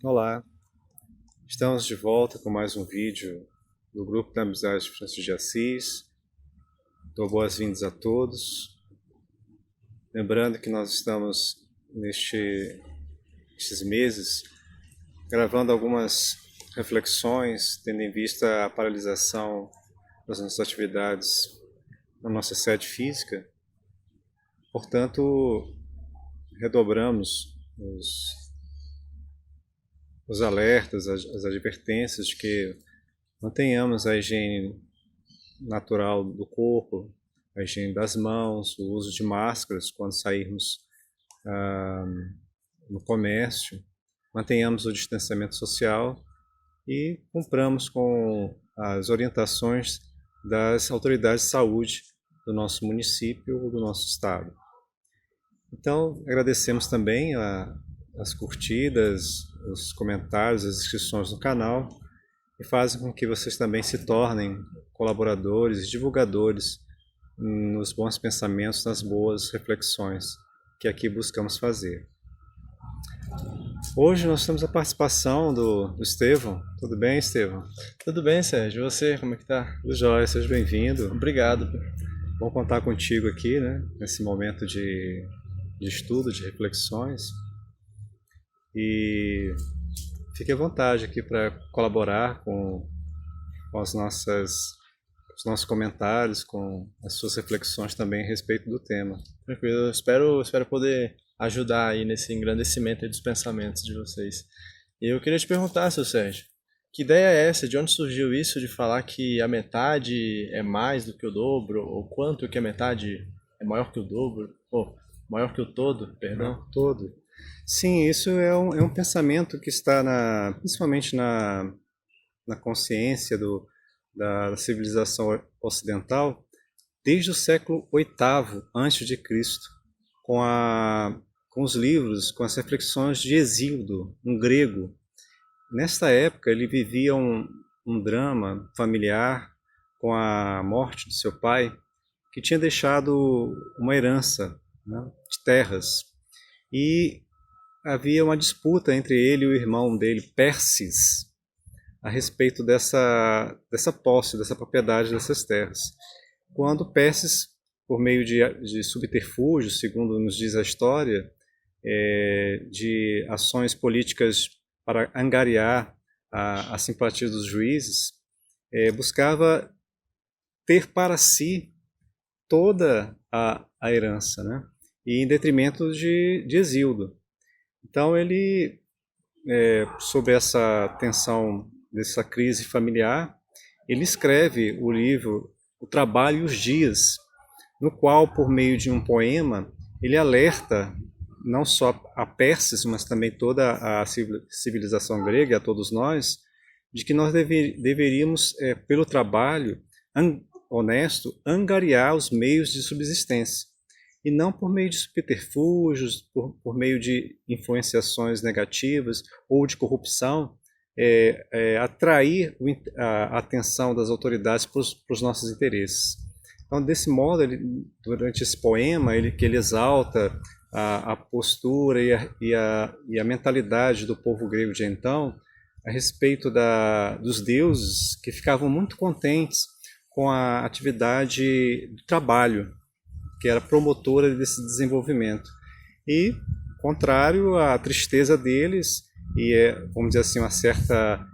Olá, estamos de volta com mais um vídeo do Grupo da Amizade de Francisco de Assis. Dou boas-vindas a todos. Lembrando que nós estamos nestes meses gravando algumas reflexões, tendo em vista a paralisação das nossas atividades na nossa sede física. Portanto, redobramos os alertas, as advertências de que mantenhamos a higiene natural do corpo, a higiene das mãos, o uso de máscaras quando sairmos no comércio, mantenhamos o distanciamento social e cumpramos com as orientações das autoridades de saúde do nosso município ou do nosso estado. Então, agradecemos também as curtidas, os comentários, as inscrições no canal e fazem com que vocês também se tornem colaboradores, divulgadores nos bons pensamentos, nas boas reflexões que aqui buscamos fazer. Hoje nós temos a participação do Estevão. Tudo bem, Estevão? Tudo bem, Sérgio? E você, como é que tá? Tudo jóia, seja bem-vindo. Obrigado. Bom contar contigo aqui, né? Nesse momento de estudo, de reflexões. E fique à vontade aqui para colaborar com os nossos comentários, com as suas reflexões também a respeito do tema. Tranquilo. Eu espero poder ajudar aí nesse engrandecimento aí dos pensamentos de vocês. E eu queria te perguntar, seu Sérgio, que ideia é essa? De onde surgiu isso de falar que a metade é mais do que o dobro? Ou quanto que a metade é maior que o dobro? Ou maior que o todo, perdão? Todo. Sim, isso é um pensamento que está principalmente na consciência da civilização ocidental desde o século VIII antes de Cristo, com os livros, com as reflexões de Hesíodo, um grego. Nesta época ele vivia um drama familiar com a morte de seu pai, que tinha deixado uma herança, né, de terras. E havia uma disputa entre ele e o irmão dele, Pérsis, a respeito dessa posse, dessa propriedade dessas terras. Quando Pérsis, por meio de subterfúgio, segundo nos diz a história, de ações políticas para angariar a simpatia dos juízes, buscava ter para si toda a herança, né? E em detrimento de Hesíodo. Então ele, sob essa tensão dessa crise familiar, ele escreve o livro O Trabalho e os Dias, no qual, por meio de um poema, ele alerta não só a Pérsis, mas também toda a civilização grega, a todos nós, de que nós deveríamos, pelo trabalho honesto, angariar os meios de subsistência, e não por meio de subterfúgios, por meio de influenciações negativas ou de corrupção, atrair a atenção das autoridades para os nossos interesses. Então, desse modo, durante esse poema, que ele exalta a postura e a mentalidade do povo grego de então, a respeito dos deuses que ficavam muito contentes com a atividade do trabalho, que era promotora desse desenvolvimento. E, contrário à tristeza deles, vamos dizer assim, uma certa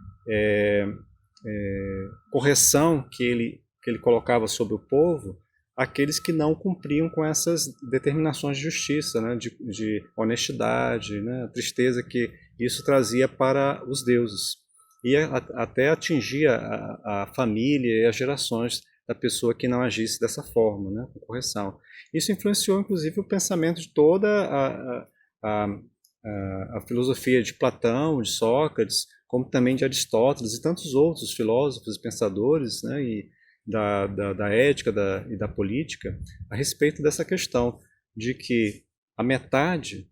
correção que ele colocava sobre o povo, aqueles que não cumpriam com essas determinações de justiça, né, de honestidade, né, a tristeza que isso trazia para os deuses. E até atingia a família e as gerações da pessoa que não agisse dessa forma, né, com correção. Isso influenciou, inclusive, o pensamento de toda a filosofia de Platão, de Sócrates, como também de Aristóteles e tantos outros filósofos e pensadores, né, e da ética e da política, a respeito dessa questão de que a metade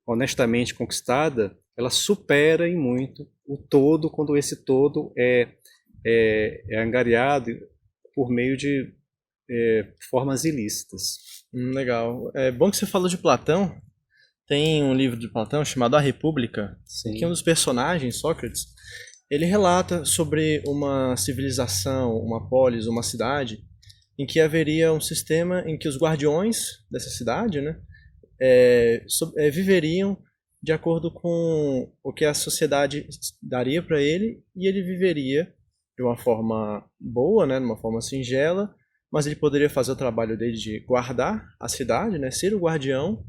honestamente conquistada, ela supera em muito o todo, quando esse todo é angariado por meio de formas ilícitas. Legal. É bom que você falou de Platão, Tem um livro de Platão chamado A República, em que um dos personagens, Sócrates, ele relata sobre uma civilização, uma polis, uma cidade, em que haveria um sistema em que os guardiões dessa cidade, né, viveriam de acordo com o que a sociedade daria para ele, e ele viveria de uma forma boa, né, de uma forma singela, mas ele poderia fazer o trabalho dele de guardar a cidade, né, ser o guardião,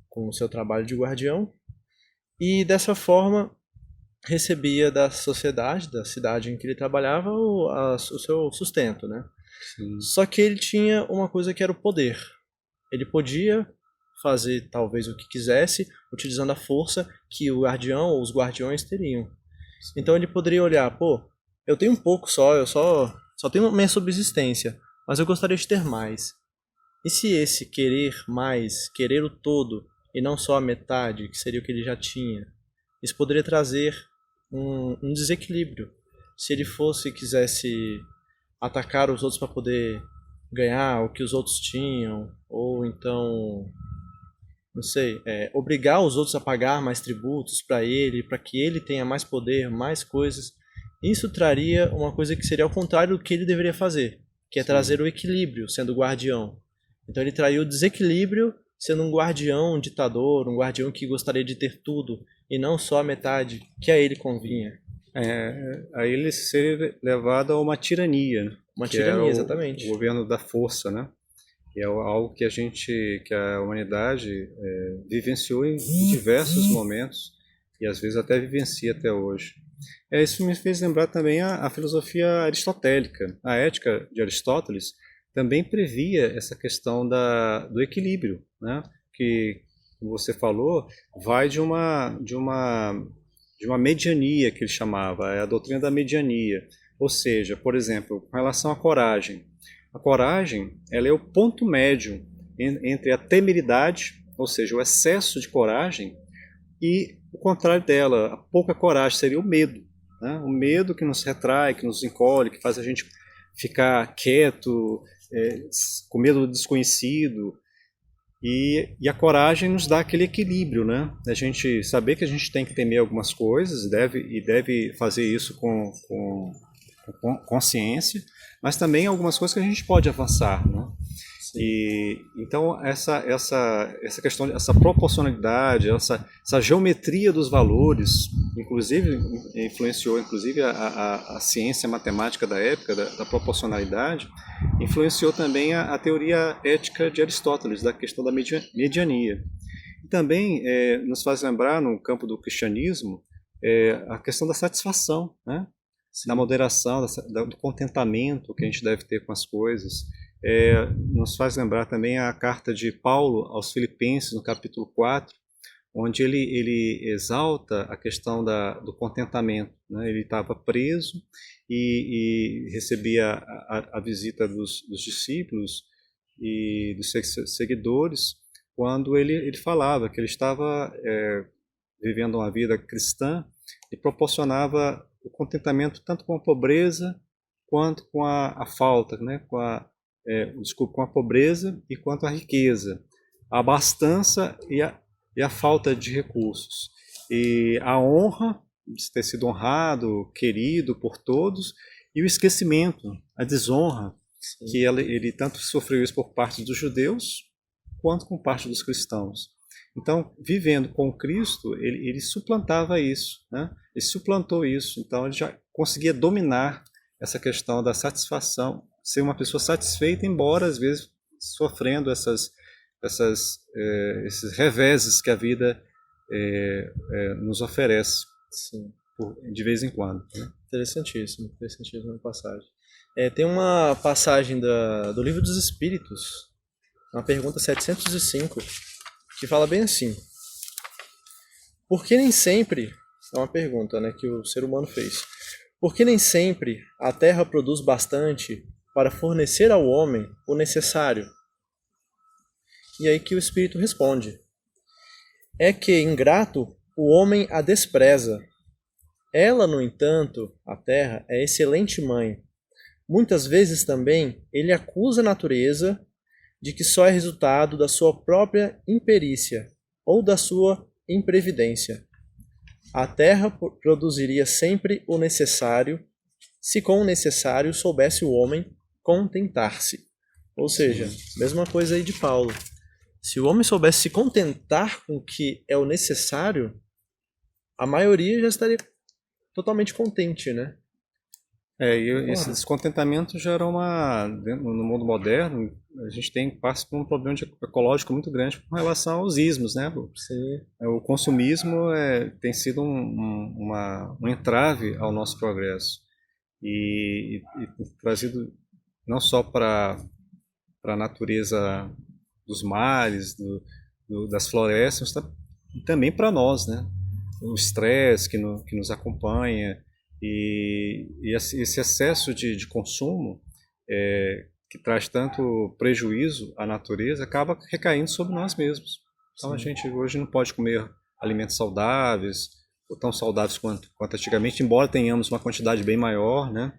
com o seu trabalho de guardião, e dessa forma recebia da sociedade, da cidade em que ele trabalhava, o seu sustento, né? Sim. Só que ele tinha uma coisa que era o poder. Ele podia fazer talvez o que quisesse, utilizando a força que o guardião ou os guardiões teriam. Então ele poderia olhar, pô, eu tenho um pouco só, eu só tenho minha subsistência, mas eu gostaria de ter mais. E se esse querer mais, querer o todo, e não só a metade, que seria o que ele já tinha, isso poderia trazer um desequilíbrio. Se ele quisesse atacar os outros para poder ganhar o que os outros tinham, ou então, não sei, obrigar os outros a pagar mais tributos para ele, para que ele tenha mais poder, mais coisas, isso traria uma coisa que seria ao contrário do que ele deveria fazer, que é trazer o equilíbrio, sendo o guardião. Então ele traiu o desequilíbrio, sendo um guardião, um ditador, um guardião que gostaria de ter tudo, e não só a metade que a ele convinha. A ele ser levado a uma tirania. Uma tirania, exatamente. O governo da força, né? E é algo que que a humanidade vivenciou em diversos momentos, e às vezes até vivencia até hoje. Isso me fez lembrar também a filosofia aristotélica. A ética de Aristóteles também previa essa questão do equilíbrio, né? Que, como você falou, vai de uma mediania, que ele chamava, é a doutrina da mediania. Ou seja, por exemplo, com relação à coragem. A coragem, ela é o ponto médio entre a temeridade, ou seja, o excesso de coragem, e o contrário dela, a pouca coragem, seria o medo, né? O medo que nos retrai, que nos encolhe, que faz a gente ficar quieto, com medo do desconhecido. E a coragem nos dá aquele equilíbrio, né? A gente saber que a gente tem que temer algumas coisas e deve fazer isso com consciência, mas também algumas coisas que a gente pode avançar, né? E então essa questão, essa proporcionalidade, essa geometria dos valores, inclusive influenciou a ciência matemática da época, da proporcionalidade, influenciou também a teoria ética de Aristóteles, da questão da mediania. E também nos faz lembrar, no campo do cristianismo, a questão da satisfação, né? Da moderação, do contentamento que a gente deve ter com as coisas. Nos faz lembrar também a carta de Paulo aos Filipenses, no capítulo 4, onde ele exalta a questão do contentamento, né? Ele estava preso e recebia a visita dos discípulos e dos seguidores, quando ele falava que ele estava vivendo uma vida cristã e proporcionava o contentamento tanto com a pobreza quanto com a falta, né? com a pobreza e quanto à riqueza, a abastança e a falta de recursos. E a honra de ter sido honrado, querido por todos, e o esquecimento, a desonra, sim, que ele tanto sofreu isso por parte dos judeus quanto por parte dos cristãos. Então, vivendo com Cristo, ele suplantava isso, né? Ele suplantou isso, então ele já conseguia dominar essa questão da satisfação, ser uma pessoa satisfeita, embora às vezes sofrendo esses reveses que a vida nos oferece, sim, de vez em quando, né? Interessantíssima a passagem. Tem uma passagem do Livro dos Espíritos, uma pergunta 705, que fala bem assim: por que nem sempre, é uma pergunta, né, que o ser humano fez, por que nem sempre a terra produz bastante para fornecer ao homem o necessário? E aí que o espírito responde: é que, ingrato, o homem a despreza. Ela, no entanto, a terra, é excelente mãe. Muitas vezes também ele acusa a natureza de que só é resultado da sua própria imperícia, ou da sua imprevidência. A terra produziria sempre o necessário, se com o necessário soubesse o homem contentar-se. Ou seja, mesma coisa aí de Paulo. Se o homem soubesse se contentar com o que é o necessário, a maioria já estaria totalmente contente, né? E esse descontentamento gera no mundo moderno, a gente passa por um problema ecológico muito grande com relação aos ismos, né? Sim. O consumismo tem sido um entrave ao nosso progresso e trazido não só para a natureza dos mares, das florestas, também para nós, né? O estresse que nos acompanha e esse excesso de consumo que traz tanto prejuízo à natureza acaba recaindo sobre nós mesmos. Então a gente hoje não pode comer alimentos saudáveis, ou tão saudáveis quanto antigamente, embora tenhamos uma quantidade bem maior, né?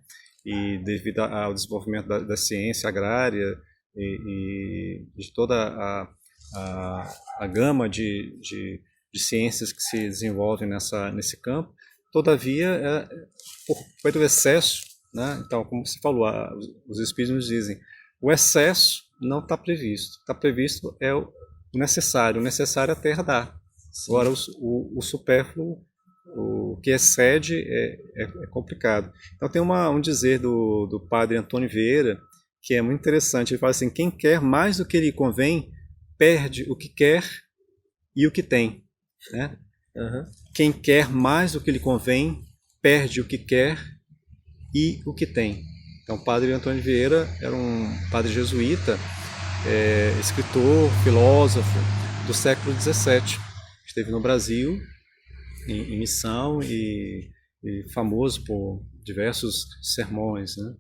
E devido ao desenvolvimento da ciência agrária e de toda a gama de ciências que se desenvolvem nesse campo, todavia, pelo excesso, né? Então, como você falou, os espíritos nos dizem, o excesso não está previsto. Está previsto o necessário. O necessário a terra dá. Sim. Agora, o supérfluo, o que excede é complicado. Então, tem um dizer do padre Antônio Vieira, que é muito interessante. Ele fala assim, quem quer mais do que lhe convém, perde o que quer e o que tem. Né? Uhum. Quem quer mais do que lhe convém, perde o que quer e o que tem. Então, o padre Antônio Vieira era um padre jesuíta, escritor, filósofo do século XVII. Esteve no Brasil em missão e famoso por diversos sermões, né?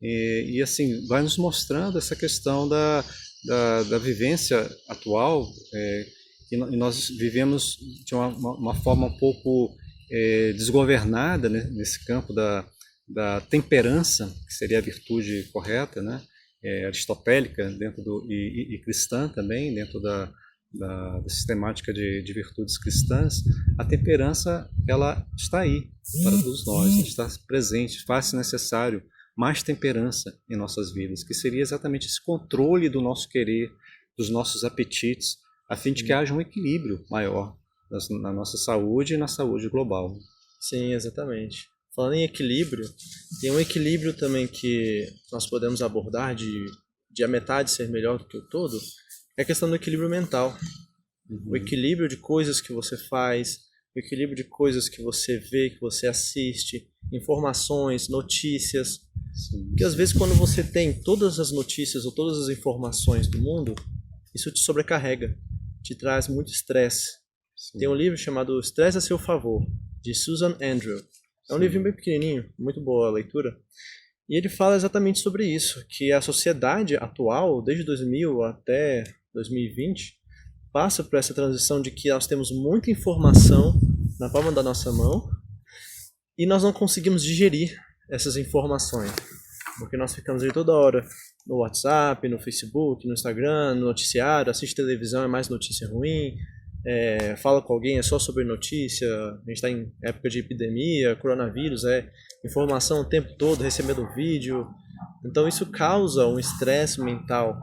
E assim, vai nos mostrando essa questão da vivência atual, e nós vivemos de uma forma um pouco desgovernada, né, nesse campo da temperança, que seria a virtude correta, né, aristotélica e cristã também, dentro da sistemática de virtudes cristãs. A temperança, ela está aí para todos nós, está presente, faz-se necessário mais temperança em nossas vidas, que seria exatamente esse controle do nosso querer, dos nossos apetites, a fim de que haja um equilíbrio maior na nossa saúde e na saúde global. Sim, exatamente. Falando em equilíbrio, tem um equilíbrio também que nós podemos abordar de a metade ser melhor do que o todo, é a questão do equilíbrio mental. O equilíbrio de coisas que você faz, o equilíbrio de coisas que você vê, que você assiste, informações, notícias. Porque às vezes quando você tem todas as notícias ou todas as informações do mundo, isso te sobrecarrega, te traz muito estresse. Tem um livro chamado Estresse a Seu Favor, de Susan Andrew. É um livrinho bem pequenininho, muito boa a leitura. E ele fala exatamente sobre isso, que a sociedade atual, desde 2000 até 2020, passa por essa transição de que nós temos muita informação na palma da nossa mão e nós não conseguimos digerir essas informações. Porque nós ficamos aí toda hora no WhatsApp, no Facebook, no Instagram, no noticiário, assiste televisão, é mais notícia ruim, fala com alguém, é só sobre notícia, a gente está em época de epidemia, coronavírus, informação o tempo todo, recebendo vídeo. Então isso causa um estresse mental.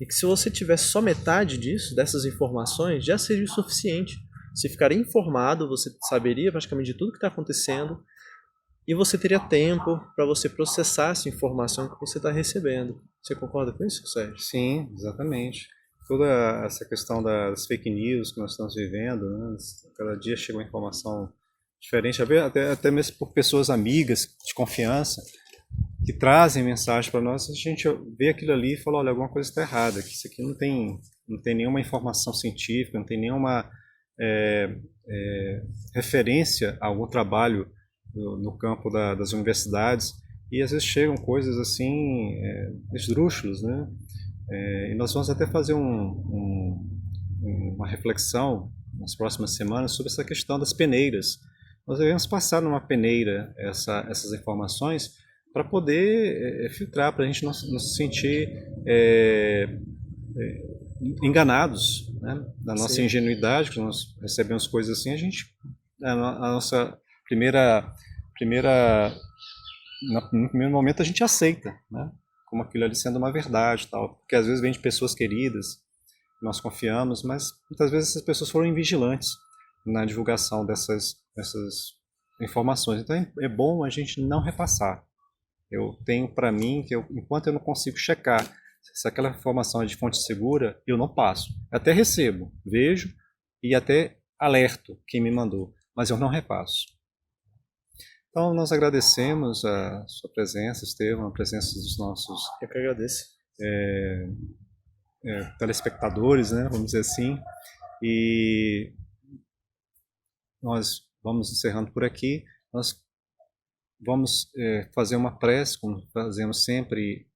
E que se você tivesse só metade disso, dessas informações, já seria o suficiente. Você ficaria informado, você saberia praticamente de tudo que está acontecendo e você teria tempo para você processar essa informação que você está recebendo. Você concorda com isso, Sérgio? Sim, exatamente. Toda essa questão das fake news que nós estamos vivendo, né? Cada dia chega uma informação diferente, até mesmo por pessoas amigas de confiança, que trazem mensagem para nós, a gente vê aquilo ali e fala, olha, alguma coisa está errada, que isso aqui não tem nenhuma informação científica, não tem nenhuma referência a algum trabalho no campo das universidades, e às vezes chegam coisas assim, esdrúxulas, né? E nós vamos até fazer uma reflexão nas próximas semanas sobre essa questão das peneiras. Nós devemos passar numa peneira essas informações para poder filtrar, para a gente não se sentir enganados, né? Da nossa Sim. ingenuidade, que nós recebemos coisas assim, a nossa primeira, no primeiro momento a gente aceita, né? Como aquilo ali sendo uma verdade e tal, porque às vezes vem de pessoas queridas, nós confiamos, mas muitas vezes essas pessoas foram invigilantes na divulgação dessas informações. Então é bom a gente não repassar. Eu tenho para mim que enquanto eu não consigo checar se aquela informação é de fonte segura, eu não passo. Eu até recebo, vejo e até alerto quem me mandou, mas eu não repasso. Então nós agradecemos a sua presença, Estevam, a presença dos nossos Eu que agradeço. telespectadores, né, vamos dizer assim, e nós vamos encerrando por aqui. Nós vamos fazer uma prece, como fazemos sempre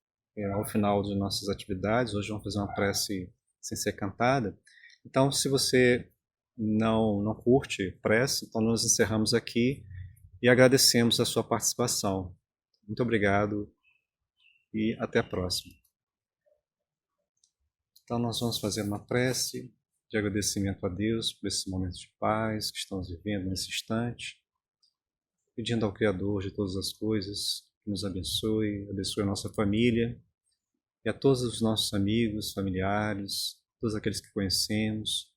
ao final de nossas atividades. Hoje vamos fazer uma prece sem ser cantada. Então, se você não curte prece, então nós encerramos aqui e agradecemos a sua participação. Muito obrigado e até a próxima. Então, nós vamos fazer uma prece de agradecimento a Deus por esse momento de paz que estamos vivendo nesse instante, pedindo ao Criador de todas as coisas que nos abençoe, abençoe a nossa família e a todos os nossos amigos, familiares, todos aqueles que conhecemos,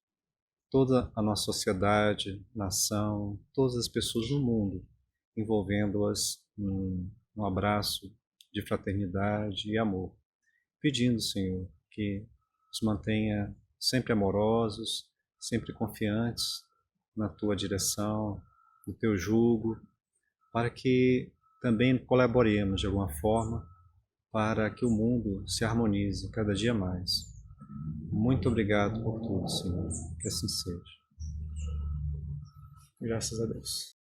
toda a nossa sociedade, nação, todas as pessoas no mundo, envolvendo-as num abraço de fraternidade e amor, pedindo, Senhor, que nos mantenha sempre amorosos, sempre confiantes na Tua direção, no Teu jugo, para que também colaboremos de alguma forma para que o mundo se harmonize cada dia mais. Muito obrigado por tudo, Senhor. Que assim seja. Graças a Deus.